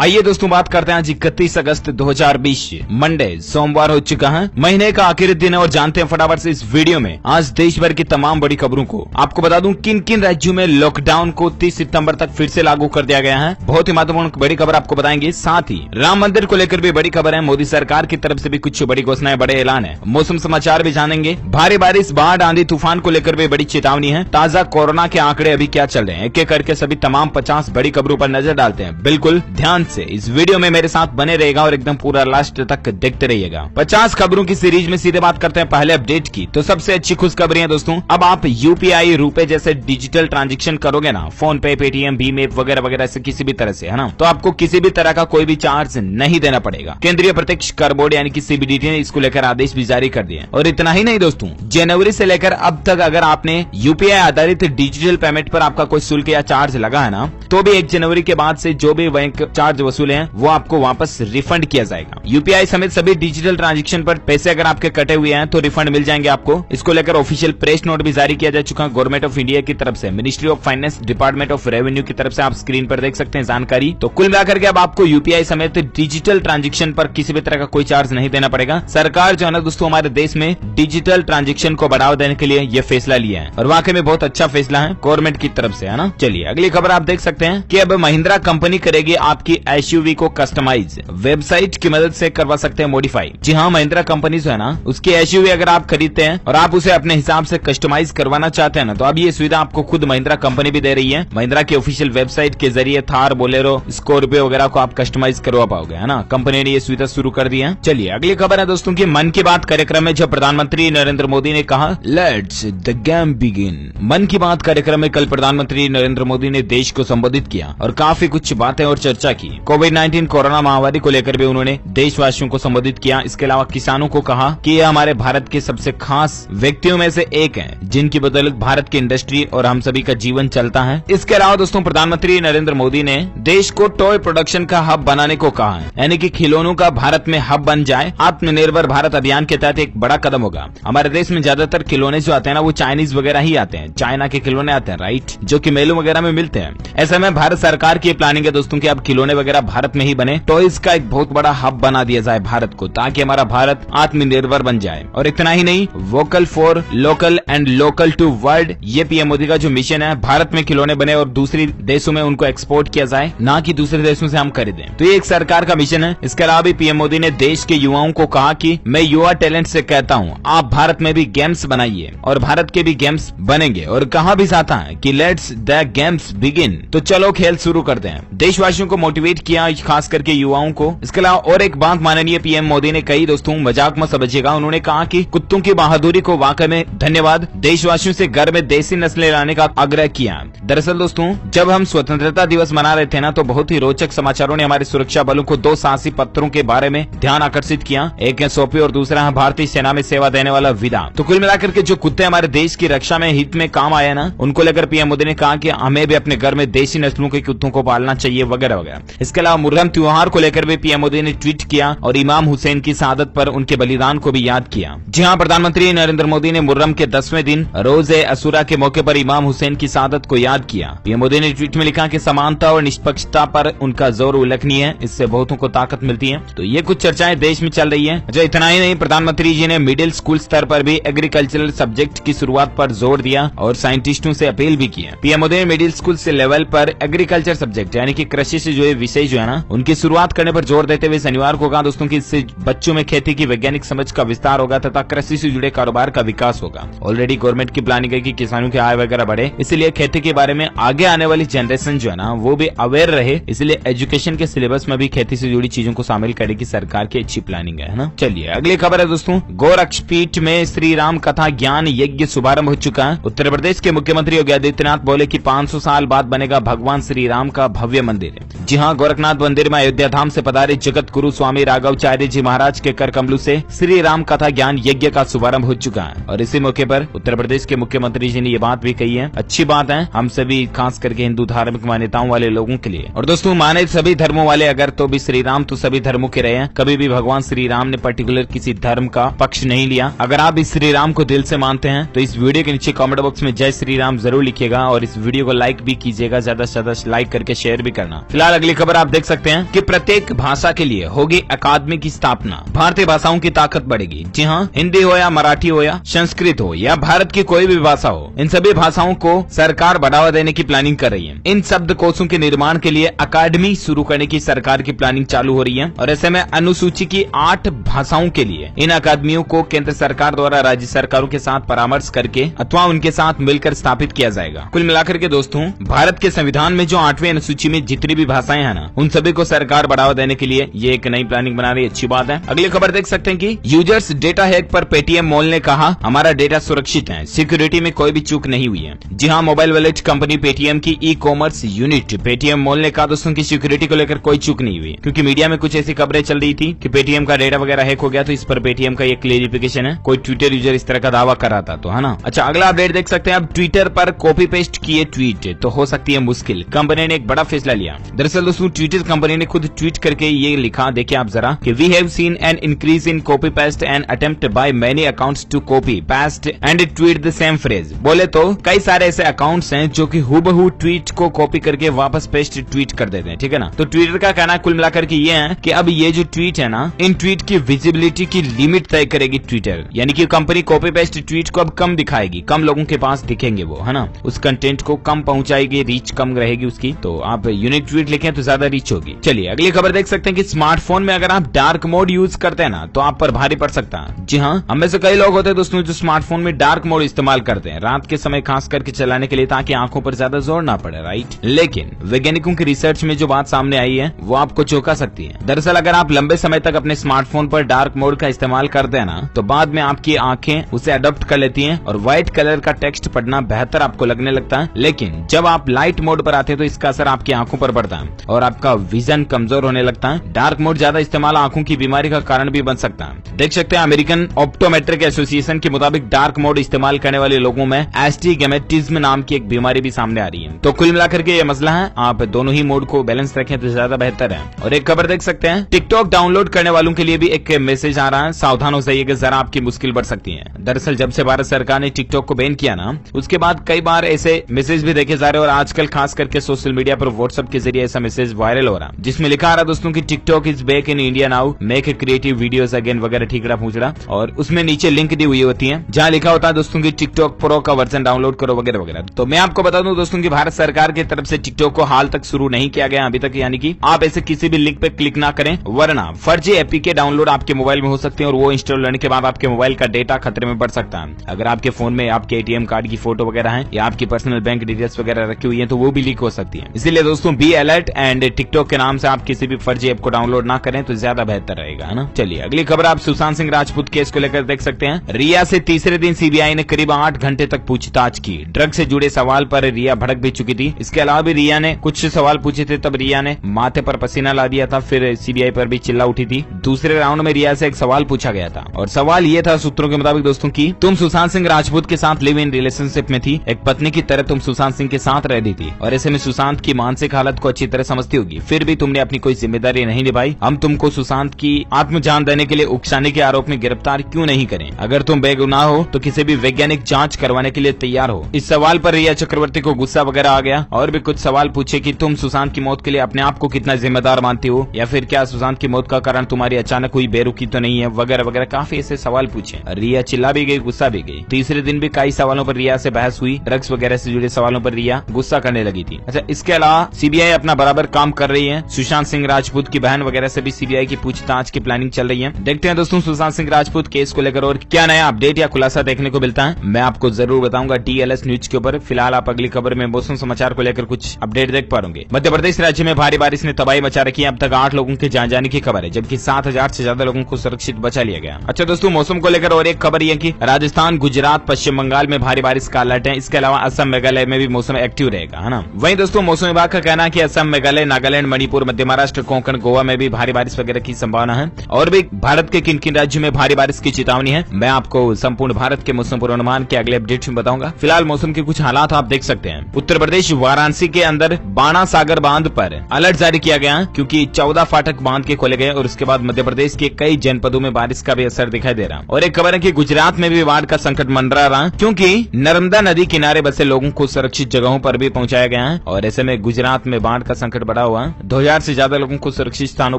आइए दोस्तों बात करते हैं आज 31 अगस्त 2020 मंडे सोमवार हो चुका है, महीने का आखिरी दिन है और जानते हैं फटाफट से इस वीडियो में आज देश भर की तमाम बड़ी खबरों को। आपको बता दूं किन किन राज्यों में लॉकडाउन को 30 सितंबर तक फिर से लागू कर दिया गया है। बहुत ही महत्वपूर्ण बड़ी खबर आपको बताएंगे। साथ ही राम मंदिर को लेकर भी बड़ी खबर है, मोदी सरकार की तरफ से भी कुछ बड़ी घोषणाएं, बड़े ऐलान है। मौसम समाचार भी जानेंगे, भारी बारिश, बाढ़, आंधी, तूफान को लेकर भी बड़ी चेतावनी है। ताजा कोरोना के आंकड़े अभी क्या चल रहे हैं, एक एक करके सभी तमाम 50 बड़ी खबरों पर नजर डालते हैं। बिल्कुल ध्यान से इस वीडियो में मेरे साथ बने रहेगा और एकदम पूरा लास्ट तक देखते रहिएगा। 50 खबरों की सीरीज में सीधे बात करते हैं पहले अपडेट की। तो सबसे अच्छी खुशखबरी है दोस्तों, अब आप यूपीआई, रुपए जैसे डिजिटल ट्रांजैक्शन करोगे ना, फोन पे, पेटीएम, भीम ऐप वगैरह वगैरह से किसी भी तरह से, है ना, तो आपको किसी भी तरह का कोई भी चार्ज नहीं देना पड़ेगा। केंद्रीय प्रत्यक्ष कर बोर्ड यानी कि सीबीडीटी ने इसको लेकर आदेश भी जारी कर दिए। और इतना ही नहीं दोस्तों, जनवरी से लेकर अब तक अगर आपने यूपीआई आधारित डिजिटल पेमेंट पर आपका कोई शुल्क या चार्ज लगा है ना, तो भी 1 जनवरी के बाद से जो भी बैंक चार्ज वसूले हैं वो आपको वापस रिफंड किया जाएगा। यूपीआई समेत सभी डिजिटल ट्रांजैक्शन पर पैसे अगर आपके कटे हुए हैं तो रिफंड मिल जाएंगे आपको। इसको लेकर ऑफिशियल प्रेस नोट भी जारी किया जा चुका है गवर्नमेंट ऑफ इंडिया की तरफ से, ministry of finance, department of revenue की तरफ से। आप स्क्रीन पर देख सकते हैं जानकारी। तो कुल मिलाकर के अब आपको यूपीआई समेत डिजिटल ट्रांजैक्शन पर किसी भी तरह का कोई चार्ज नहीं देना पड़ेगा। सरकार जो है ना दोस्तों हमारे देश में डिजिटल ट्रांजैक्शन को बढ़ावा देने के लिए ये फैसला लिया है और वाकई में बहुत अच्छा फैसला है गवर्नमेंट की तरफ से, है ना। चलिए अगली खबर आप देख सकते हैं कि अब महिंद्रा कंपनी करेगी आपकी एसयूवी को कस्टमाइज, वेबसाइट की मदद से करवा सकते हैं मॉडिफाई। जी हाँ, महिंद्रा कंपनी जो है ना उसकी एसयूवी अगर आप खरीदते हैं और आप उसे अपने हिसाब से कस्टमाइज करवाना चाहते हैं ना, तो अब ये सुविधा आपको खुद महिंद्रा कंपनी भी दे रही है। महिंद्रा की ऑफिशियल वेबसाइट के जरिए थार, बोलेरो, स्कॉर्पियो वगैरह को आप कस्टमाइज करवा पाओगे, है ना। कंपनी ने ये सुविधा शुरू कर दी है। चलिए अगली खबर है दोस्तों की मन की बात कार्यक्रम में जब प्रधानमंत्री नरेंद्र मोदी ने कहा लेट्स द गेम बिगिन। मन की बात कार्यक्रम में कल प्रधानमंत्री नरेंद्र मोदी ने देश को संबोधित किया और काफी कुछ बातें और चर्चा की। कोविड-19 कोरोना महामारी को लेकर भी उन्होंने देशवासियों को संबोधित किया। इसके अलावा किसानों को कहा कि ये हमारे भारत के सबसे खास व्यक्तियों में से एक हैं, जिनकी बदौलत भारत की इंडस्ट्री और हम सभी का जीवन चलता है। इसके अलावा दोस्तों प्रधानमंत्री नरेंद्र मोदी ने देश को टॉय प्रोडक्शन का हब बनाने को कहा है, यानी कि खिलौनों का भारत में हब बन जाए। आत्मनिर्भर भारत अभियान के तहत एक बड़ा कदम होगा। हमारे देश में ज्यादातर खिलौने जो आते हैं ना वो चाइनीज वगैरह ही आते हैं, चाइना के खिलौने आते हैं, राइट, जो कि मेलों वगैरह में मिलते हैं। ऐसे में भारत सरकार की प्लानिंग है दोस्तों की अब खिलौने वगैरह भारत में ही बने, टॉयज का एक बहुत बड़ा हब बना दिया जाए भारत को, ताकि हमारा भारत आत्मनिर्भर बन जाए। और इतना ही नहीं, vocal for local and local to world, ये पीएम मोदी का जो मिशन है, भारत में खिलौने बने और दूसरी देशों में उनको एक्सपोर्ट किया जाए, ना कि दूसरे देशों से हम खरीदें। तो ये एक सरकार का मिशन है। इसके अलावा भी पीएम मोदी ने देश के युवाओं को कहा कि मैं युवा टैलेंट से कहता हूँ आप भारत में भी गेम्स बनाइए और भारत के भी गेम्स बनेंगे। और कहा भी जाता है कि लेट्स द गेम्स बिगिन, तो चलो खेल शुरू करते हैं। देशवासियों को मोटिवेट किया, खास करके युवाओं को। इसके अलावा और एक बात माननीय पीएम मोदी ने कही दोस्तों, मजाक मत समझिएगा, उन्होंने कहा कि कुत्तों की बहादुरी को वाकई में धन्यवाद, देशवासियों से घर में देसी नस्लें लाने का आग्रह किया। दरअसल दोस्तों जब हम स्वतंत्रता दिवस मना रहे थे ना, तो बहुत ही रोचक समाचारों ने हमारे सुरक्षा बलों को 2 साहसी पत्थरों के बारे में ध्यान आकर्षित किया। एक है सोपी और दूसरा है भारतीय सेना में सेवा देने वाला विदा। तो कुल मिलाकर के जो कुत्ते हमारे देश की रक्षा में हित में काम आए ना, उनको लेकर पीएम मोदी ने कहा कि हमें भी अपने घर में देशी नस्लों के कुत्तों को पालना चाहिए वगैरह वगैरह। इसके अलावा मुहर्रम त्योहार को लेकर भी पीएम मोदी ने ट्वीट किया और इमाम हुसैन की शहादत पर उनके बलिदान को भी याद किया। जी हाँ, प्रधानमंत्री नरेंद्र मोदी ने मुहर्रम के 10वें दिन रोज़े अशूरा के मौके पर इमाम हुसैन की शहादत को याद किया। पीएम मोदी ने ट्वीट में लिखा कि समानता और निष्पक्षता पर उनका जोर उल्लेखनीय है, इससे बहुतों को ताकत मिलती है। तो ये कुछ चर्चाएं देश में चल रही है। जो इतना ही नहीं, प्रधानमंत्री जी ने मिडिल स्कूल स्तर पर भी एग्रीकल्चरल सब्जेक्ट की शुरुआत पर जोर दिया और साइंटिस्टों से अपील भी की। पीएम मोदी ने मिडिल स्कूल से लेवल पर एग्रीकल्चर सब्जेक्ट यानी कि कृषि से जुड़े विषय जो है ना, उनकी शुरुआत करने पर जोर देते हुए शनिवार को कहा दोस्तों कि इससे बच्चों में खेती की वैज्ञानिक समझ का विस्तार होगा तथा कृषि से जुड़े कारोबार का विकास होगा। ऑलरेडी गवर्नमेंट की प्लानिंग है कि किसानों की आय वगैरह बढ़े, इसलिए खेती के बारे में आगे आने वाली जनरेशन जो है ना वो भी अवेयर रहे, इसलिए एजुकेशन के सिलेबस में भी खेती से जुड़ी चीजों को शामिल करने की सरकार की अच्छी प्लानिंग है ना। चलिए अगली खबर है दोस्तों, गोरक्षपीठ में श्री राम कथा ज्ञान यज्ञ शुभारंभ हो चुका है। उत्तर प्रदेश के मुख्यमंत्री योगी आदित्यनाथ बोले कि 500 साल बाद बनेगा भगवान श्री राम का भव्य मंदिर। जी हाँ, गोरखनाथ मंदिर में अयोध्या धाम से पधारे जगत गुरु स्वामी राघवाचार्य जी महाराज के कर कमलों से श्री राम कथा ज्ञान यज्ञ का शुभारंभ हो चुका है। और इसी मौके पर उत्तर प्रदेश के मुख्यमंत्री जी ने ये बात भी कही है। अच्छी बात है हम सभी, खास करके हिंदू धार्मिक मान्यताओं वाले लोगों के लिए। और दोस्तों माने सभी धर्मों वाले अगर, तो भी श्री राम तो सभी धर्मों के रहे हैं, कभी भी भगवान श्री राम ने पर्टिकुलर किसी धर्म का पक्ष नहीं लिया। अगर आप इस श्री राम को दिल से मानते हैं तो इस वीडियो के नीचे कमेंट बॉक्स में जय श्री राम जरूर लिखिएगा और इस वीडियो को लाइक भी कीजिएगा, ज्यादा से ज्यादा लाइक करके शेयर भी करना। फिलहाल अगली खबर खबर आप देख सकते हैं कि प्रत्येक भाषा के लिए होगी अकादमी की स्थापना, भारतीय भाषाओं की ताकत बढ़ेगी। जी हाँ, हिंदी हो या मराठी हो या संस्कृत हो या भारत की कोई भी भाषा हो, इन सभी भाषाओं को सरकार बढ़ावा देने की प्लानिंग कर रही है। इन शब्द कोशों के निर्माण के लिए अकादमी शुरू करने की सरकार की प्लानिंग चालू हो रही है और ऐसे में अनुसूची की 8 भाषाओं के लिए इन अकादमियों को केंद्र सरकार द्वारा राज्य सरकारों के साथ परामर्श करके अथवा उनके साथ मिलकर स्थापित किया जाएगा। कुल मिलाकर के दोस्तों, भारत के संविधान में जो 8वीं अनुसूची में जितनी भी भाषाएं हैं ना, उन सभी को सरकार बढ़ावा देने के लिए ये एक नई प्लानिंग बना रही है। अच्छी बात है। अगली खबर देख सकते हैं कि यूजर्स डेटा हैक पर पेटीएम मॉल ने कहा हमारा डेटा सुरक्षित है, सिक्योरिटी में कोई भी चूक नहीं हुई है। जी हाँ, मोबाइल वॉलेट कंपनी पेटीएम की e commerce unit Paytm mall ने कहा दोस्तों की सिक्योरिटी को लेकर कोई चूक नहीं हुई, क्योंकि मीडिया में कुछ ऐसी खबरें चल रही थी कि पेटीएम का डेटा वगैरह हैक हो गया, तो इस पर पेटीएम का ये क्लेरिफिकेशन है। कोई ट्विटर यूजर इस तरह का दावा कर रहा था तो है ना। अच्छा, अगला अपडेट देख सकते हैं। अब ट्विटर पर कॉपी पेस्ट किए ट्वीट तो हो सकती है मुश्किल, कंपनी ने एक बड़ा फैसला लिया। दरअसल दोस्तों, ट्विटर कंपनी ने खुद ट्वीट करके ये लिखा, देखिए आप जरा, कि we have seen an increase in copy paste and attempt by many accounts to copy paste and tweet the same phrase. बोले तो कई सारे ऐसे अकाउंट्स हैं जो कि हूबहू ट्वीट को कॉपी करके वापस पेस्ट ट्वीट कर देते हैं, ठीक है ना। तो ट्विटर का कहना कुल मिलाकर के ये है कि अब ये जो ट्वीट है ना, इन ट्वीट की विजिबिलिटी की लिमिट तय करेगी ट्विटर, यानी कि कंपनी कॉपी पेस्ट ट्वीट को अब कम दिखाएगी, कम लोगों के पास दिखेंगे वो, है ना। उस कंटेंट को कम पहुंचाएगी, रीच कम रहेगी उसकी। तो आप यूनिक ट्वीट लिखें तो ज्यादा रीच होगी। चलिए अगली खबर देख सकते हैं कि स्मार्टफोन में अगर आप डार्क मोड यूज करते हैं ना, तो आप पर भारी पड़ सकता है। जी हाँ, हम में से कई लोग होते हैं दोस्तों जो स्मार्टफोन में डार्क मोड इस्तेमाल करते हैं रात के समय खास करके चलाने के लिए, ताकि आंखों पर ज्यादा जोर ना पड़े, राइट। लेकिन वैज्ञानिकों की रिसर्च में जो बात सामने आई है वो आपको चौंका सकती है। दरअसल अगर आप लंबे समय तक अपने स्मार्टफोन पर डार्क मोड का इस्तेमाल करते हैं ना, तो बाद में आपकी आंखें उसे अडॉप्ट कर लेती हैं और व्हाइट कलर का टेक्स्ट पढ़ना बेहतर आपको लगने लगता है। लेकिन जब आप लाइट मोड पर आते हैं तो इसका असर आपकी आंखों पर पड़ता है और आपका विजन कमजोर होने लगता है। डार्क मोड ज्यादा इस्तेमाल आंखों की बीमारी का कारण भी बन सकता है। देख सकते हैं अमेरिकन ऑप्टोमेट्रिक एसोसिएशन के मुताबिक डार्क मोड इस्तेमाल करने वाले लोगों में एस्टिग्मेटिज्म नाम की एक बीमारी भी सामने आ रही है। तो कुल मिलाकर के ये मसला है, आप दोनों ही मोड को बैलेंस रखें तो ज्यादा बेहतर है। और एक खबर देख सकते हैं, टिकटॉक डाउनलोड करने वालों के लिए भी एक मैसेज आ रहा है, सावधान हो जाइए कि जरा आपकी मुश्किल बढ़ सकती है। दरअसल जब से भारत सरकार ने टिकटॉक को बैन किया ना, उसके बाद कई बार ऐसे मैसेज भी देखे जा रहे हैं और आजकल खास करके सोशल मीडिया पर व्हाट्सएप के जरिए ऐसा मैसेज वायरल हो रहा है, जिसमें लिखा आ रहा दोस्तों की TikTok is back in India now, make creative videos again वगैरह ठीकरा पूछड़ा। और उसमें नीचे लिंक दी हुई होती है जहाँ लिखा होता है दोस्तों की टिकटॉक प्रो का वर्जन डाउनलोड करो वगैरह वगैरह। तो मैं आपको बता दूं दोस्तों की भारत सरकार की तरफ से टिकटॉक को हाल तक शुरू नहीं किया गया अभी तक, यानी कि आप ऐसे किसी भी लिंक पे क्लिक ना करें, वरना फर्जी एपीके डाउनलोड आपके मोबाइल में हो सकते हैं और वो इंस्टॉल होने के बाद आपके मोबाइल का डेटा खतरे में पड़ सकता है। अगर आपके फोन में आपके एटीएम कार्ड की फोटो वगैरह है या आपकी पर्सनल बैंक डिटेल्स वगैरह रखी हुई है तो वो भी लीक हो सकती है। इसीलिए दोस्तों बी अलर्ट एंड टिकटॉक के नाम से आप किसी भी फर्जी ऐप को डाउनलोड ना करें तो ज्यादा बेहतर रहेगा, है ना। चलिए अगली खबर आप सुशांत सिंह राजपूत केस को लेकर देख सकते हैं। रिया से तीसरे दिन सीबीआई ने करीब 8 घंटे तक पूछताछ की। ड्रग से जुड़े सवाल पर रिया भड़क भी चुकी थी। इसके अलावा भी रिया ने कुछ सवाल पूछे थे, तब रिया ने माथे पर पसीना ला दिया था, फिर सीबीआई पर भी चिल्ला उठी थी। दूसरे राउंड में रिया से एक सवाल पूछा गया था और सवाल ये था सूत्रों के मुताबिक दोस्तों की, तुम सुशांत सिंह राजपूत के साथ लिव इन रिलेशनशिप में थी, एक पत्नी की तरह तुम सुशांत सिंह के साथ रह रही थी और ऐसे में सुशांत की मानसिक हालत को अच्छी तरह समझती होगी, फिर भी तुमने अपनी कोई जिम्मेदारी नहीं निभाई। हम तुमको सुशांत की आत्मजान देने के लिए उकसाने के आरोप में गिरफ्तार क्यों नहीं करें? अगर तुम बेगुनाह हो तो किसी भी वैज्ञानिक जांच करवाने के लिए तैयार हो। इस सवाल पर रिया चक्रवर्ती को गुस्सा वगैरह आ गया और भी कुछ सवाल पूछे कि तुम सुशांत की मौत के लिए अपने आप को कितना जिम्मेदार मानती हो, या फिर क्या सुशांत की मौत का कारण तुम्हारी अचानक हुई बेरुखी तो नहीं है, वगैरह वगैरह काफी ऐसे सवाल पूछे। रिया चिल्ला भी गई, गुस्सा भी गई। तीसरे दिन भी कई सवालों पर रिया से बहस हुई। ड्रग्स वगैरह से जुड़े सवालों पर रिया गुस्सा करने लगी थी। अच्छा, इसके अलावा सीबीआई अपना बराबर काम कर रही है। सुशांत सिंह राजपूत की बहन वगैरह से भी सीबीआई की पूछताछ की प्लानिंग चल रही है। देखते हैं दोस्तों सुशांत सिंह राजपूत केस को लेकर और क्या नया अपडेट या खुलासा देखने को मिलता है, मैं आपको जरूर बताऊंगा DLS न्यूज के ऊपर। फिलहाल आप अगली खबर में मौसम समाचार को लेकर कुछ अपडेट देख पाओगे। मध्य प्रदेश राज्य में भारी बारिश ने तबाही मचा रखी है। अब तक 8 लोगों के जान जाने की खबर है, जबकि 7,000 से ज्यादा लोगों को सुरक्षित बचा लिया गया। अच्छा दोस्तों, मौसम को लेकर और एक खबर यह कि राजस्थान, गुजरात, पश्चिम बंगाल में भारी बारिश का अलर्ट है। इसके अलावा असम, मेघालय में भी मौसम एक्टिव रहेगा, है ना। वहीं दोस्तों मौसम विभाग का कहना है कि असम, मेघालय, नागालैंड, मणिपुर, मध्य महाराष्ट्र, कोंकण, गोवा में भी भारी बारिश वगैरह की संभावना है और भी भारत के किन किन राज्यों में भारी बारिश की चेतावनी है, मैं आपको संपूर्ण भारत के मौसम पूर्वानुमान के अगले अपडेट में बताऊंगा। फिलहाल मौसम के कुछ हालात आप देख सकते हैं। उत्तर प्रदेश वाराणसी के अंदर बाणा सागर बांध पर अलर्ट जारी किया गया क्योंकि 14 फाटक बांध के खोले गए और उसके बाद मध्य प्रदेश के कई जनपदों में बारिश का भी असर दिखाई दे रहा। और एक खबर है कि गुजरात में भी बाढ़ का संकट मंडरा रहा क्योंकि नर्मदा नदी किनारे बसे लोगों को सुरक्षित जगहों पर भी पहुंचाया गया है और ऐसे में गुजरात में बाढ़ का संकट बढ़ा बढ़ा हुआ है। 2000 से ज्यादा लोगों को सुरक्षित स्थानों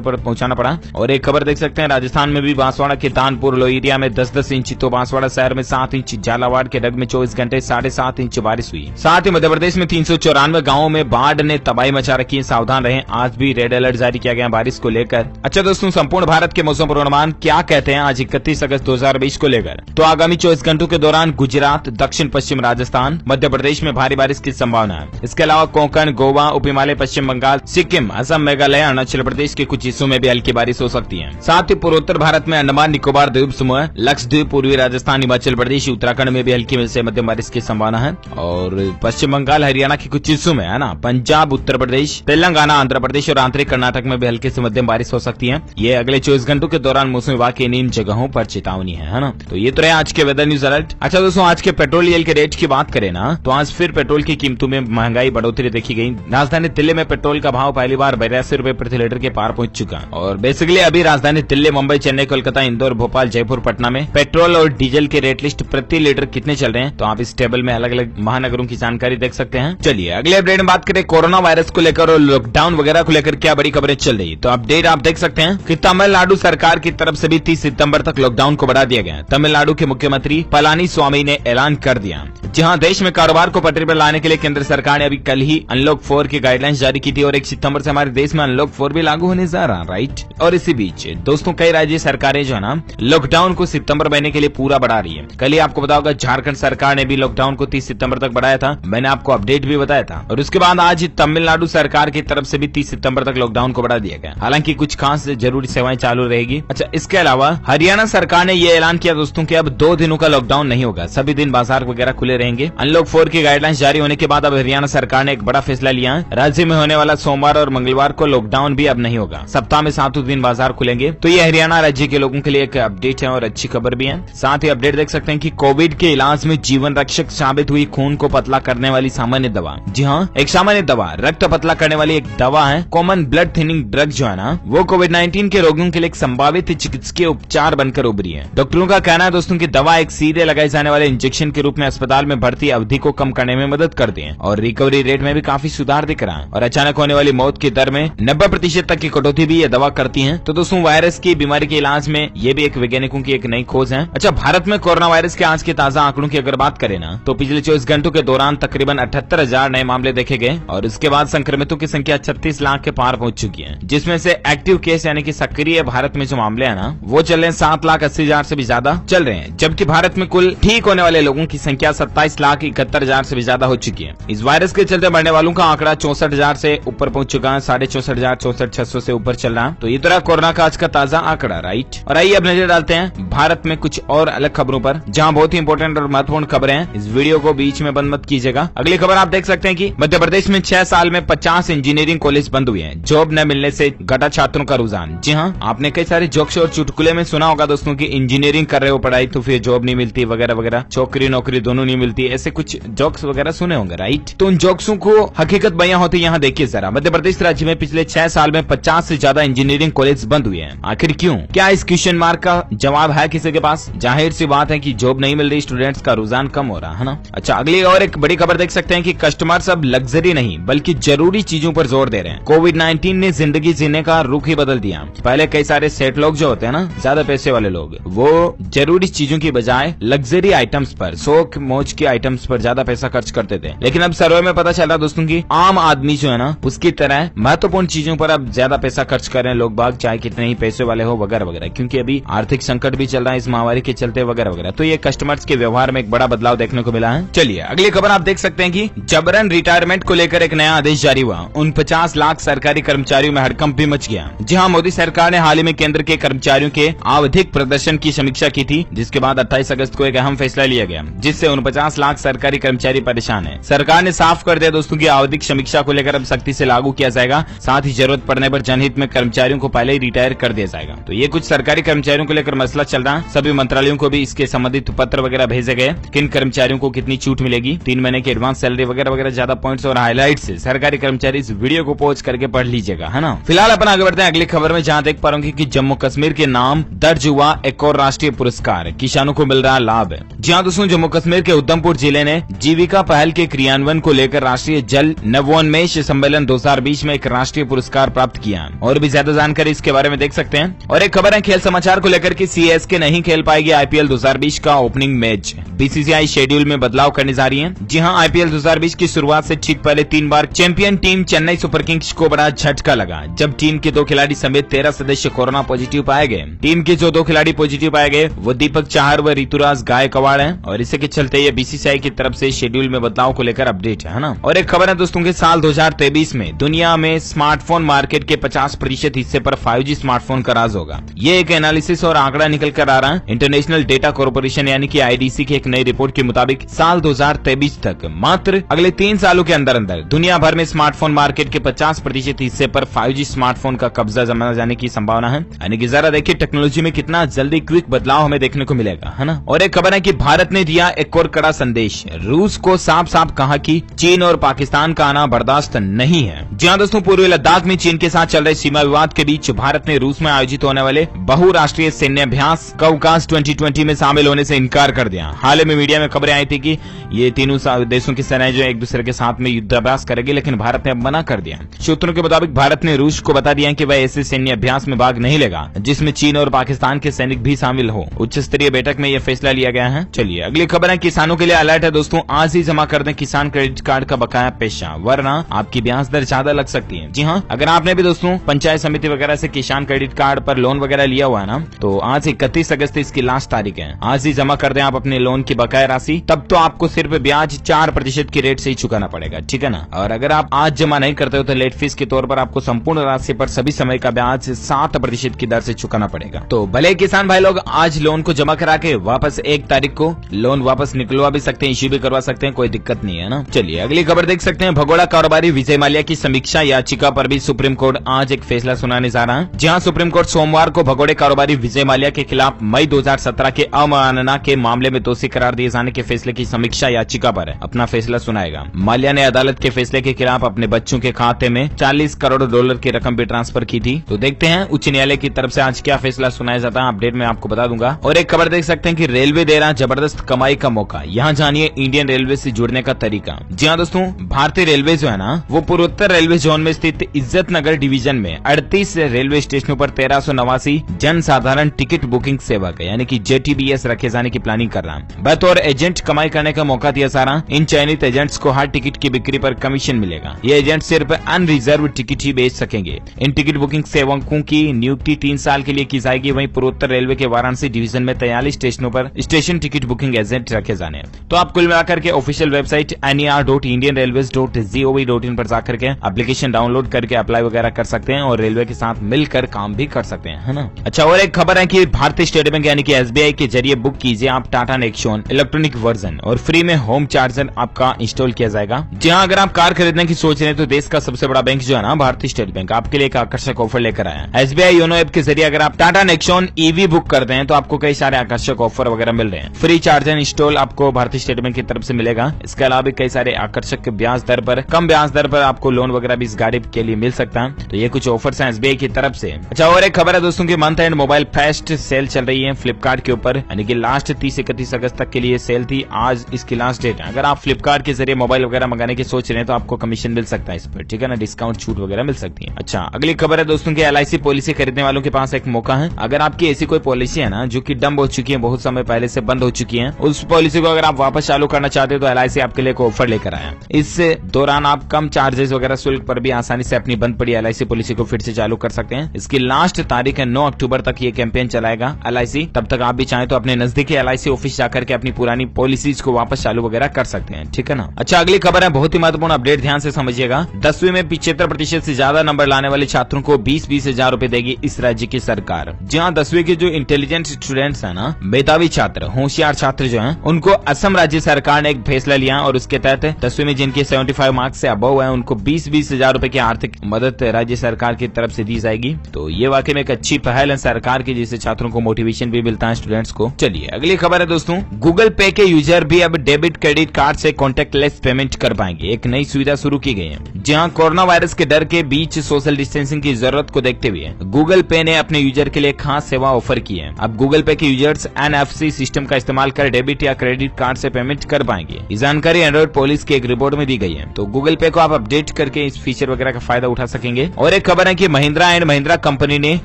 पर पहुंचाना पड़ा। और एक खबर देख सकते हैं, राजस्थान में भी बांसवाड़ा के तानपुर लोहिया में 10-10 इंच, तो बांसवाड़ा शहर में 7 इंच, झालावाड़ के डग में 24 घंटे 7.5 इंच बारिश हुई। साथ ही मध्य प्रदेश में 394 गाँवों में बाढ़ ने तबाही मचा रखी है। सावधान रहें, आज भी रेड अलर्ट जारी किया गया बारिश को लेकर। अच्छा दोस्तों, संपूर्ण भारत के मौसम पूर्वानुमान क्या कहते हैं आज 31 अगस्त 2020 को लेकर। तो आगामी 24 घंटों के दौरान गुजरात, दक्षिण पश्चिम राजस्थान, मध्य प्रदेश में भारी बारिश की संभावना है। इसके अलावा कोंकण, गोवा, उप हिमालय, पश्चिम बंगाल, सिक्किम, असम, मेघालय, अरुणाचल प्रदेश के कुछ हिस्सों में भी हल्की बारिश हो सकती है। साथ ही पूर्वोत्तर भारत में अंडमान निकोबार द्वीप समूह, लक्षद्वीप, पूर्वी राजस्थान, हिमाचल प्रदेश, उत्तराखंड में भी हल्की से मध्यम बारिश की संभावना है। और पश्चिम बंगाल, हरियाणा के कुछ हिस्सों में है ना, पंजाब, उत्तर प्रदेश, तेलंगाना, आंध्र प्रदेश और आंतरिक कर्नाटक में भी हल्की से मध्यम बारिश हो सकती है। ये अगले 24 घंटों के दौरान मौसम विभाग की इन जगहों पर चेतावनी है ना। तो ये तो रहे आज के वेदर न्यूज अलर्ट। अच्छा दोस्तों, आज के पेट्रोल डीजल के रेट की बात करें ना, तो आज फिर पेट्रोल की कीमतों में महंगाई बढ़ोतरी देखी गई। राजधानी दिल्ली में पेट्रोल का भाव पहली बार 82 रुपए प्रति लीटर के पार पहुंच चुका। और बेसिकली अभी राजधानी दिल्ली, मुंबई, चेन्नई, कोलकाता, इंदौर, भोपाल, जयपुर, पटना में पेट्रोल और डीजल के रेट लिस्ट प्रति लीटर कितने चल रहे हैं, तो आप इस टेबल में अलग अलग महानगरों की जानकारी देख सकते हैं। चलिए अगले अपडेट में बात करें कोरोना वायरस को लेकर और लॉकडाउन वगैरह को लेकर क्या बड़ी खबरें चल रही। तो अपडेट आप देख सकते हैं कि तमिलनाडु सरकार की तरफ से भी 30 सितंबर तक लॉकडाउन को बढ़ा दिया गया। तमिलनाडु के मुख्यमंत्री पलानी स्वामी ने ऐलान कर दिया। जहां देश में कारोबार को पटरी पर लाने के लिए केंद्र सरकार ने अभी कल ही अनलॉक 4 की गाइडलाइंस जारी की थी और 1 सितंबर से हमारे देश में अनलॉक 4 भी लागू होने जा रहा, राइट। और इसी बीच दोस्तों कई राज्य सरकारें जो है ना लॉकडाउन को सितंबर महीने के लिए पूरा बढ़ा रही है। कल ही आपको पता होगा झारखंड सरकार ने भी लॉकडाउन को 30 सितंबर तक बढ़ाया था, मैंने आपको अपडेट भी बताया था। और उसके बाद आज तमिलनाडु सरकार की तरफ से भी 30 सितंबर तक लॉकडाउन को बढ़ा दिया गया। हालांकि कुछ खास जरूरी सेवाएं चालू रहेगी। अच्छा, इसके अलावा हरियाणा सरकार ने यह ऐलान किया दोस्तों कि अब 2 दिनों का लॉकडाउन नहीं होगा, सभी दिन बाजार वगैरह खुले रहेंगे। अनलॉक 4 की गाइडलाइंस जारी होने के बाद अब हरियाणा सरकार ने एक बड़ा फैसला लिया है। राज्य में होने वाला सोमवार और मंगलवार को लॉकडाउन भी अब नहीं होगा, सप्ताह में 7 दिन बाजार खुलेंगे। तो ये हरियाणा राज्य के लोगों के लिए एक अपडेट है और अच्छी खबर भी है। साथ ही अपडेट देख सकते हैं कि कोविड के इलाज में जीवन रक्षक साबित हुई खून को पतला करने वाली सामान्य दवा। जी हाँ, एक सामान्य दवा, रक्त पतला करने वाली एक दवा है कॉमन ब्लड थिनिंग ड्रग जो है ना, वो कोविड-19 के रोगियों के लिए एक संभावित चिकित्सकीय उपचार बनकर उभरी है। डॉक्टरों का कहना है दोस्तों की दवा एक सीधे लगाए जाने वाले इंजेक्शन के रूप में अस्पताल में भर्ती अवधि को कम करने में मदद करती है और रिकवरी रेट में भी काफी सुधार दिख रहा है और अचानक होने वाली मौत की दर में 90% तक की कटौती भी ये दवा करती है। तो दोस्तों वायरस की बीमारी के इलाज में ये भी एक वैज्ञानिकों की एक नई खोज है। अच्छा, भारत में कोरोना वायरस के आज के ताजा आंकड़ों की अगर बात करें ना, तो पिछले 24 घंटों के दौरान तकरीबन 78,000 नए मामले देखे गए और इसके बाद संक्रमितों की संख्या 36 लाख के पार पहुंच चुकी है, जिसमें से एक्टिव केस यानी कि सक्रिय भारत में जो मामले हैं ना, वो चल रहे हैं 7,80,000 से भी ज्यादा चल रहे हैं, जबकि भारत में कुल ठीक होने वाले लोगों की संख्या 27,71,000 से भी ज्यादा हो चुकी है। इस वायरस के चलते मरने वालों का आंकड़ा 64,000 से ऊपर पहुंच चुका है, 64,500, 64,600 से ऊपर चल रहा है। तो ये तरह कोरोना का आज का ताजा आंकड़ा, राइट। और आइए अब नजर डालते हैं भारत में कुछ और अलग खबरों पर, जहां बहुत ही इंपॉर्टेंट और महत्वपूर्ण खबरें हैं। इस वीडियो को बीच में बंद मत कीजिएगा। अगली खबर आप देख सकते हैं कि मध्य प्रदेश में 6 साल में 50 इंजीनियरिंग कॉलेज बंद हुए हैं। जॉब न मिलने से घटा छात्रों का रुझान। जी हाँ, आपने कई सारे जोक्स और चुटकुले में सुना होगा दोस्तों की इंजीनियरिंग कर रहे हो पढ़ाई तो फिर जॉब नहीं मिलती वगैरह वगैरह, छोकरी नौकरी दोनों नहीं मिलती, ऐसे कुछ जोक्स वगैरह सुने होंगे, राइट। तो उन जोक्सों को हकीकत बयां होती यहाँ देखिए जरा। मध्य प्रदेश राज्य में पिछले 6 साल में 50 से ज्यादा इंजीनियरिंग कॉलेज बंद हुए हैं। आखिर क्यों? क्या इस क्वेश्चन मार्क का जवाब है किसी के पास? जाहिर सी बात है कि जॉब नहीं मिल रही, स्टूडेंट्स का रुझान कम हो रहा है ना। अच्छा, अगली और एक बड़ी खबर देख सकते हैं कि कस्टमर्स अब लग्जरी नहीं बल्कि जरूरी चीजों पर जोर दे रहे हैं। कोविड-19 ने जिंदगी जीने का रुख ही बदल दिया। पहले कई सारे सेठ लोग जो होते हैं ना, ज्यादा पैसे वाले लोग, वो जरूरी चीजों की बजाय लग्जरी आइटम्स पर, शौक मौज के आइटम्स पर ज्यादा पैसा खर्च करते थे। लेकिन अब सर्वे में पता चला दोस्तों की आम आदमी जो है ना, उसकी तरह महत्वपूर्ण चीजों पर अब ज्यादा पैसा खर्च कर रहे हैं लोग बाग, चाहे कितने ही पैसे वाले हो वगैरह वगैरह, क्योंकि अभी आर्थिक संकट भी चल रहा है इस महामारी के चलते वगैरह वगैरह। तो ये कस्टमर्स के व्यवहार में एक बड़ा बदलाव देखने को मिला है। चलिए अगली खबर आप देख सकते हैं कि जबरन रिटायरमेंट को लेकर एक नया आदेश जारी हुआ। 49 लाख सरकारी कर्मचारियों में हड़कंप भी मच गया। जी हाँ, मोदी सरकार ने हाल ही में केंद्र के कर्मचारियों के आवधिक प्रदर्शन की समीक्षा की थी, जिसके बाद 28 अगस्त को एक अहम फैसला लिया गया, जिससे 49 लाख सरकारी कर्मचारी परेशान है। सरकार ने साफ कर दिया दोस्तों की आवधिक समीक्षा को लेकर अब सख्ती से लागू किया जाएगा। साथ ही जरूरत पड़ने पर जनहित में कर्मचारियों को पहले ही रिटायर कर दिया जाएगा। तो ये कुछ सरकारी कर्मचारियों को लेकर मसला चल रहा है। सभी मंत्रालयों को भी इसके संबंधित पत्र वगैरह भेजे गए, किन कर्मचारियों को कितनी छूट मिलेगी, 3 महीने की एडवांस सैलरी वगैरह वगैरह, ज्यादा पॉइंट्स और हाईलाइट से सरकारी कर्मचारी इस वीडियो को पॉज करके पढ़ लीजिएगा, है ना। फिलहाल अपन आगे बढ़ते हैं अगली खबर में, जहां देख पा रहे कि जम्मू कश्मीर के नाम दर्ज हुआ एक और राष्ट्रीय पुरस्कार, किसानों को मिल रहा लाभ। जी हाँ दोस्तों, जम्मू कश्मीर के उधमपुर जिले ने जीविका पहल के क्रियान्वयन को लेकर राष्ट्रीय जल नवोन्मेष सम्मेलन 2020 में एक राष्ट्रीय पुरस्कार प्राप्त किया। और भी ज्यादा जानकारी इसके बारे में देख सकते हैं। और एक खबर है खेल समाचार को लेकर कि सीएसके नहीं खेल पाएगी आईपीएल 2020 का ओपनिंग मैच। बीसीसीआई शेड्यूल में बदलाव करने जा रही है। जी हां, आईपीएल 2020 की शुरुआत से ठीक पहले 3 बार champion team Chennai Super Kings को बड़ा झटका लगा, जब टीम के 2 खिलाड़ी समेत 13 सदस्य कोरोना पॉजिटिव पाए गए। टीम के जो 2 खिलाड़ी पॉजिटिव पाए गए वो दीपक चाहर व ऋतुराज गायकवाड़ हैं। और इसी के चलते ये बीसीसीआई की तरफ से शेड्यूल में बदलाव को लेकर अपडेट है ना। और एक खबर है दोस्तों के साल 2023 में दुनिया में स्मार्टफोन मार्केट के 50% हिस्से पर 5G स्मार्टफोन का राज होगा। ये एक एनालिसिस और आंकड़ा निकल कर आ रहा है इंटरनेशनल डेटा कॉर्पोरेशन यानी कि आईडीसी की एक नई रिपोर्ट के मुताबिक साल 2023 तक मात्र अगले 3 सालों के अंदर दुनिया भर में स्मार्टफोन मार्केट के 50% हिस्से पर 5G स्मार्टफोन का कब्जा जमा जाने की संभावना है। यानी कि जरा देखिए टेक्नोलॉजी में कितना जल्दी क्विक बदलाव हमें देखने को मिलेगा, है ना। और एक खबर है कि भारत ने दिया एक और कड़ा संदेश, रूस को साफ साफ कहा कि चीन और पाकिस्तान का आना बर्दाश्त नहीं है। जी हां दोस्तों, पूर्वी लद्दाख में चीन के साथ चल रहे सीमा विवाद के बीच भारत ने रूस में आयोजित होने वाले बहुराष्ट्रीय सैन्य अभ्यास कवकास 2020 में शामिल होने से इनकार कर दिया। हाल ही में मीडिया में खबरें आई थी कि ये तीनों देशों की सेनाएं जो एक दूसरे के साथ में युद्धाभ्यास करेगी, लेकिन भारत ने अब मना कर दिया। सूत्रों के मुताबिक भारत ने रूस को बता दिया कि वह ऐसे सैन्य अभ्यास में भाग नहीं लेगा जिसमें चीन और पाकिस्तान के सैनिक भी शामिल हो। उच्च स्तरीय बैठक में यह फैसला लिया गया है। चलिए अगली खबर है, किसानों के लिए अलर्ट है दोस्तों, आज ही जमा कर दें किसान क्रेडिट कार्ड का बकाया पैसा, वरना आपकी ब्याज दर ज्यादा लग सकती है। जी हाँ, अगर आपने भी दोस्तों पंचायत समिति वगैरह से किसान क्रेडिट कार्ड पर लोन वगैरह लिया हुआ है ना, तो आज 31 अगस्त इसकी लास्ट तारीख है। आज ही जमा कर दें आप अपने लोन की बकाया राशि, तब तो आपको सिर्फ ब्याज 4% की रेट से ही चुकाना पड़ेगा, ठीक है ना। और अगर आप आज जमा नहीं करते हो तो लेट फीस के तौर पर आपको संपूर्ण राशि पर सभी समय का ब्याज 7% की दर से चुकाना पड़ेगा। तो भले किसान भाई लोग आज लोन को जमा करा के वापस 1 तारीख को लोन वापस निकलवा भी सकते हैं, इश्यू भी करवा सकते हैं, कोई दिक्कत नहीं है ना। चलिए अगली खबर देख सकते हैं, भगोड़ा कारोबारी विजय माल्या की समीक्षा याचिका पर भी सुप्रीम कोर्ट आज एक फैसला सुनाने जा रहा है। जहां सुप्रीम कोर्ट सोमवार को भगोड़े कारोबारी विजय माल्या के खिलाफ मई 2017 के अवमानना के मामले में दोषी करार दिए जाने के फैसले की समीक्षा याचिका पर अपना फैसला सुनाएगा। माल्या ने अदालत के फैसले के खिलाफ अपने बच्चों के खाते में $40 करोड़ की रकम भी ट्रांसफर की थी। तो देखते हैं उच्च न्यायालय की तरफ से आज क्या फैसला सुनाया जाता है, अपडेट में आपको बता दूंगा। और एक खबर देख सकते हैं कि रेलवे दे रहा जबरदस्त कमाई का मौका, यहाँ जानिए इंडियन रेलवे से जुड़ने का तरीका। जी हाँ दोस्तों, भारतीय रेलवे जो है ना, वो पूर्वोत्तर रेलवे जोन में स्थित इज्जत नगर डिवीजन में 38 रेलवे स्टेशनों पर 1389 जन साधारण टिकट बुकिंग सेवक यानी कि JTBS रखे जाने की प्लानिंग कर रहा है। बतौर एजेंट कमाई करने का मौका दिया जा रहा। इन चयनित एजेंट्स को हर टिकट की बिक्री पर कमीशन मिलेगा। ये एजेंट सिर्फ अनरिजर्व टिकट ही बेच सकेंगे। इन टिकट बुकिंग सेवकों की नियुक्ति 3 साल के लिए की जाएगी। वहीं पूर्वोत्तर रेलवे के वाराणसी डिवीजन में 43 स्टेशनों पर स्टेशन टिकट बुकिंग एजेंट रखे जाने। तो आप कुल मिलाकर के ऑफिशियल वेबसाइट NER.indianrailways.gov.in पर जाकर के एप्लीकेशन डाउनलोड करके अप्लाई वगैरह कर सकते हैं और रेलवे के साथ मिलकर काम भी कर सकते हैं, है ना। अच्छा, और एक खबर है कि भारतीय स्टेट बैंक यानी कि SBI के जरिए बुक कीजिए आप टाटा नेक्सॉन इलेक्ट्रॉनिक वर्जन और फ्री में होम चार्जर आपका इंस्टॉल किया जाएगा। जहां अगर आप कार खरीदने की सोच रहे हैं तो देश का सबसे बड़ा बैंक जो है ना, भारतीय स्टेट बैंक, आपके लिए एक आकर्षक ऑफर लेकर आया है। SBI योनो ऐप के जरिए अगर आप टाटा नेक्सॉन EV बुक करते हैं तो आपको कई सारे आकर्षक ऑफर वगैरह मिल रहे हैं। फ्री चार्जर इंस्टॉल आपको भारतीय स्टेट बैंक की तरफ से मिलेगा। इसके अलावा भी कई सारे आकर्षक ब्याज दर पर, कम ब्याज दर पर आपको लोन वगैरह भी इस गाड़ी के लिए मिल सकता है। तो ये कुछ ऑफर्स हैं SBI की तरफ से। अच्छा, और एक खबर है दोस्तों की month end mobile fest sale चल रही है फ्लिपकार्ट के ऊपर, यानी कि लास्ट 30-31 अगस्त तक के लिए सेल थी। आज इसकी लास्ट डेट है। अगर आप फ्लिपकार्ट के जरिए मोबाइल वगैरह मंगाने की सोच रहे हैं तो आपको कमीशन मिल सकता है इस पर, ठीक है ना, डिस्काउंट छूट वगैरह मिल सकती है। अच्छा, अगली खबर है दोस्तों की LIC पॉलिसी खरीदने वालों के पास एक मौका है। अगर आपकी ऐसी कोई पॉलिसी है ना जो कि डंब हो चुकी है, बहुत समय पहले से बंद हो चुकी है, उस पॉलिसी को अगर आप वापस चालू करना चाहते हो तो LIC आपके लिए एक ऑफर लेकर आया। इस दौरान आप कम चार्जेस वगैरह शुल्क पर भी आसानी से अपनी बंद पड़ी LIC पॉलिसी को फिर से चालू कर सकते हैं। इसकी लास्ट तारीख है 9 अक्टूबर तक ये कैंपेन चलाएगा LIC। तब तक आप भी चाहें तो अपने नजदीकी LIC ऑफिस जाकर के अपनी पुरानी पॉलिसीज को वापस चालू वगैरह कर सकते हैं, ठीक है ना। अच्छा, अगली खबर है बहुत ही महत्वपूर्ण अपडेट, ध्यान से समझिएगा। 10वीं में 75% से ज्यादा नंबर लाने वाले छात्रों को 20-20 हजार रूपए देगी इस राज्य की सरकार। जहाँ 10वीं के जो इंटेलिजेंट स्टूडेंट्स है ना, मेधावी छात्र, होशियार छात्र जो है, उनको असम राज्य सरकार ने एक फैसला लिया और उसके तहत 10वीं में जिनके 75 मार्क्स से अबव है उनको 20-20 हजार रूपए की आर्थिक मदद राज्य सरकार की तरफ से दी जाएगी। तो ये वाकई में एक अच्छी पहल है सरकार की, जिससे छात्रों को मोटिवेशन भी मिलता है स्टूडेंट्स को। चलिए अगली खबर है दोस्तों, गूगल पे के यूजर भी अब डेबिट क्रेडिट कार्ड से कॉन्टेक्टलेस पेमेंट कर पाएंगे। एक नई सुविधा शुरू की गई है। जहां कोरोना वायरस के डर के बीच सोशल डिस्टेंसिंग की जरूरत को देखते हुए गूगल पे ने अपने यूजर के लिए खास सेवा ऑफर की है। अब गूगल पे के यूजर्स NFC सिस्टम का इस्तेमाल कर डेबिट या क्रेडिट कार्ड से पेमेंट कर पाएंगे। ये जानकारी एंड्रॉइड पुलिस की एक रिपोर्ट में दी गई है। तो गूगल पे को आप अपडेट कर करके इस फीचर वगैरह का फायदा उठा सकेंगे। और एक खबर है कि महिंद्रा एंड महिंद्रा कंपनी ने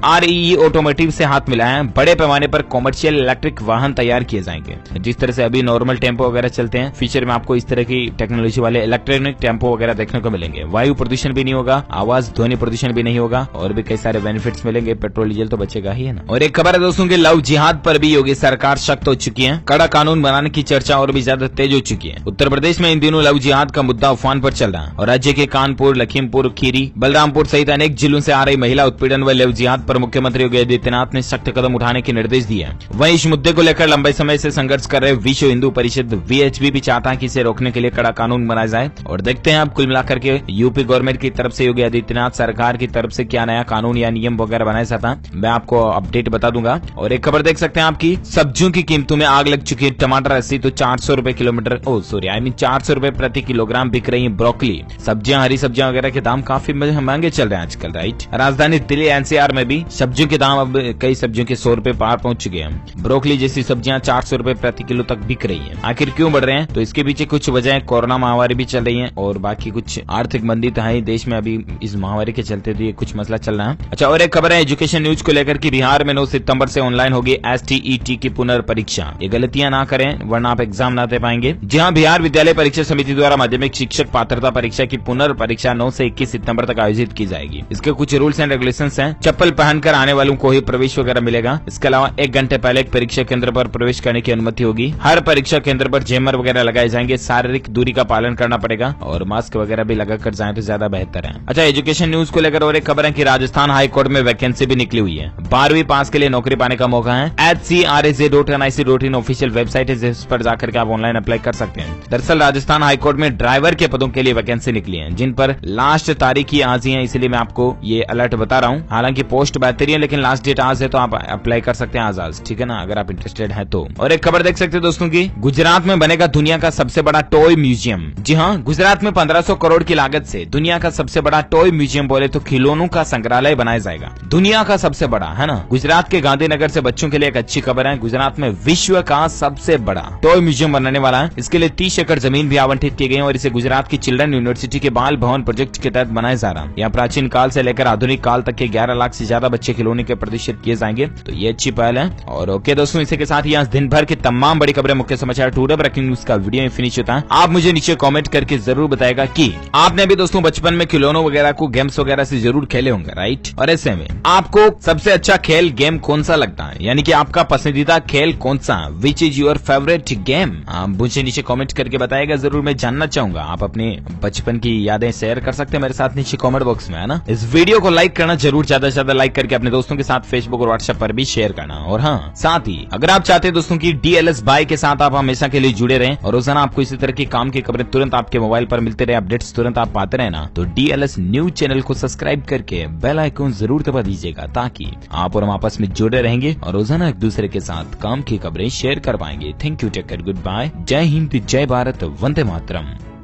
REE ऑटोमोटिव से हाथ मिलाया है। बड़े पैमाने पर कॉमर्शियल इलेक्ट्रिक वाहन तैयार किए जाएंगे। जिस तरह से अभी नॉर्मल टेम्पो वगैरह चलते हैं, फ्यूचर में आपको इस तरह की टेक्नोलॉजी वाले इलेक्ट्रॉनिक टेम्पो वगैरह देखने को मिलेंगे। वायु प्रदूषण भी नहीं होगा, आवाज ध्वनि प्रदूषण भी नहीं होगा और भी कई सारे बेनिफिट्स मिलेंगे। पेट्रोल डीजल तो बचेगा ही है ना। और एक खबर है दोस्तों की लव जिहाद पर भी योगी सरकार सख्त हो चुकी है। कड़ा कानून बनाने की चर्चा और भी ज्यादा तेज हो चुकी है। उत्तर प्रदेश में इन दिनों लव जिहाद का मुद्दा उफान पर चल रहा है और राज्य के कानपुर, लखीमपुर खीरी, बलरामपुर सहित अनेक जिलों से आ रही महिला उत्पीड़न व लव जिहाद पर मुख्यमंत्री योगी आदित्यनाथ ने सख्त कदम उठाने के निर्देश दिए। वहीं इस मुद्दे को लेकर लंबे समय से संघर्ष कर रहे विश्व हिंदू परिषद VHP भी चाहता है कि इसे रोकने के लिए कड़ा कानून बनाया जाए। और देखते हैं अब कुल मिलाकर के यूपी गवर्नमेंट की तरफ से, योगी आदित्यनाथ सरकार की तरफ से क्या नया कानून या नियम वगैरह बनाया जाता है, मैं आपको अपडेट बता दूंगा। और एक खबर देख सकते हैं आपकी, सब्जियों की कीमतों में आग लग चुकी है। टमाटर 80 तो 400 रुपए किलोमीटर 400 रुपए प्रति किलोग्राम बिक रही है। ब्रोकली, सब्जियां, हरी सब्जियां वगैरह के दाम काफी महंगे चल रहे हैं आजकल, राइट। राजधानी दिल्ली NCR में भी सब्जियों के दाम अब कई सब्जियों के 100 रुपए पार पहुंच चुके हैं। ब्रोकली जैसी सब्जियां 400 रुपए प्रति किलो तक बिक रही है। आखिर क्यों बढ़ रहे हैं? तो इसके पीछे कुछ वजह, कोरोना महामारी भी चल रही है और बाकी कुछ आर्थिक मंदी तो है देश में अभी इस महामारी के चलते तो ये कुछ मसला चल रहा है। अच्छा, और एक खबर है एजुकेशन न्यूज को लेकर कि बिहार में 9 सितंबर से ऑनलाइन होगी STET की पुनर्परीक्षा। ये गलतियां ना करें वरना आप एग्जाम ना दे पाएंगे। जी हाँ, बिहार विद्यालय परीक्षा समिति द्वारा माध्यमिक शिक्षक पात्रता परीक्षा की पुनर्परीक्षा 9 से 21 सितंबर तक आयोजित की जाएगी। इसके कुछ रूल्स एंड रेगुलेशंस हैं। चप्पल पहनकर आने वालों को ही प्रवेश वगैरह मिलेगा। इसके अलावा 1 घंटे पहले एक परीक्षा केंद्र पर प्रवेश करने की अनुमति होगी। हर परीक्षा केंद्र पर जैमर वगैरह लगाए जाएंगे। शारीरिक दूरी का पालन करना पड़ेगा और मास्क वगैरह भी लगाकर जाए तो ज्यादा बेहतर है। अच्छा, एजुकेशन न्यूज को लेकर और एक खबर है कि राजस्थान हाईकोर्ट में वैकेंसी भी निकली हुई है। 12वीं पास के लिए नौकरी पाने का मौका है। HCRAJ.nic.in ऑफिशियल वेबसाइट है, जिस पर जाकर के आप ऑनलाइन अप्लाई कर सकते हैं। दरअसल राजस्थान हाईकोर्ट में ड्राइवर के पदों के लिए वैकेंसी निकली है, जिन पर लास्ट तारीख ही आज ही है, इसलिए मैं आपको ये अलर्ट बता रहा हूँ। हालांकि पोस्ट बेहतरी है लेकिन लास्ट डेट आज है, तो आप अप्लाई कर सकते हैं आज, ठीक है ना, अगर आप इंटरेस्टेड हैं तो। और एक खबर देख सकते हैं दोस्तों की, गुजरात में बनेगा दुनिया का सबसे बड़ा टॉय म्यूजियम। जी हाँ, गुजरात में 1500 करोड़ की लागत से दुनिया का सबसे बड़ा टॉय म्यूजियम, बोले तो खिलौनों का संग्रहालय बनाया जाएगा। दुनिया का सबसे बड़ा, है ना। गुजरात के गांधीनगर से बच्चों के लिए एक अच्छी खबर है। गुजरात में विश्व का सबसे बड़ा टॉय म्यूजियम बनने वाला है। इसके लिए 30 एकड़ जमीन भी आवंटित की गई है और इसे गुजरात की चिल्ड्रन यूनिवर्सिटी के बाल भवन प्रोजेक्ट के तहत बनाया जा रहा है। यहाँ प्राचीन काल से लेकर आधुनिक काल तक के 11 लाख से ज्यादा बच्चे खिलौने के प्रतिष्ठित किए जाएंगे, तो ये अच्छी पहल है। और ओके दोस्तों, इसी के साथ ही आज दिन भर की तमाम बड़ी खबरें, मुख्य समाचार, टुडे ब्रेकिंग न्यूज का वीडियो फिनिश होता है। आप मुझे नीचे कमेंट करके जरूर बताएगा कि आपने भी दोस्तों बचपन में खिलौनों वगैरह को, गेम्स वगैरह से जरूर खेले होंगे, राइट। और ऐसे में आपको सबसे अच्छा खेल गेम कौन सा लगता है, यानी कि आपका पसंदीदा खेल कौन सा, which is your favourite game, आप मुझे नीचे कमेंट करके बताएगा, जरूर मैं जानना चाहूंगा। आप अपने बचपन की यादें शेयर कर सकते हैं मेरे साथ नीचे कमेंट बॉक्स में, है ना। इस वीडियो को लाइक करना जरूर, ज्यादा से ज्यादा लाइक करके अपने दोस्तों के साथ फेसबुक और व्हाट्सएप पर भी शेयर करना। और हाँ, साथ ही अगर आप चाहते हैं दोस्तों की DLS बाय के साथ आप हमेशा के लिए जुड़े रहें और रोजाना आपको इसी तरह की काम की खबरें तुरंत आपके मोबाइल पर मिलते रहे, अपडेट्स तुरंत आप पाते रहे ना, तो DLS न्यूज चैनल को सब्सक्राइब करके बेल आइकन जरूर दबा दीजिएगा, ताकि आप और हम आपस में जुड़े रहेंगे और रोजाना एक दूसरे के साथ काम की खबरें शेयर कर पाएंगे। Thank you, take care, good bye, जय हिंद, जय भारत, वंदे मातरम।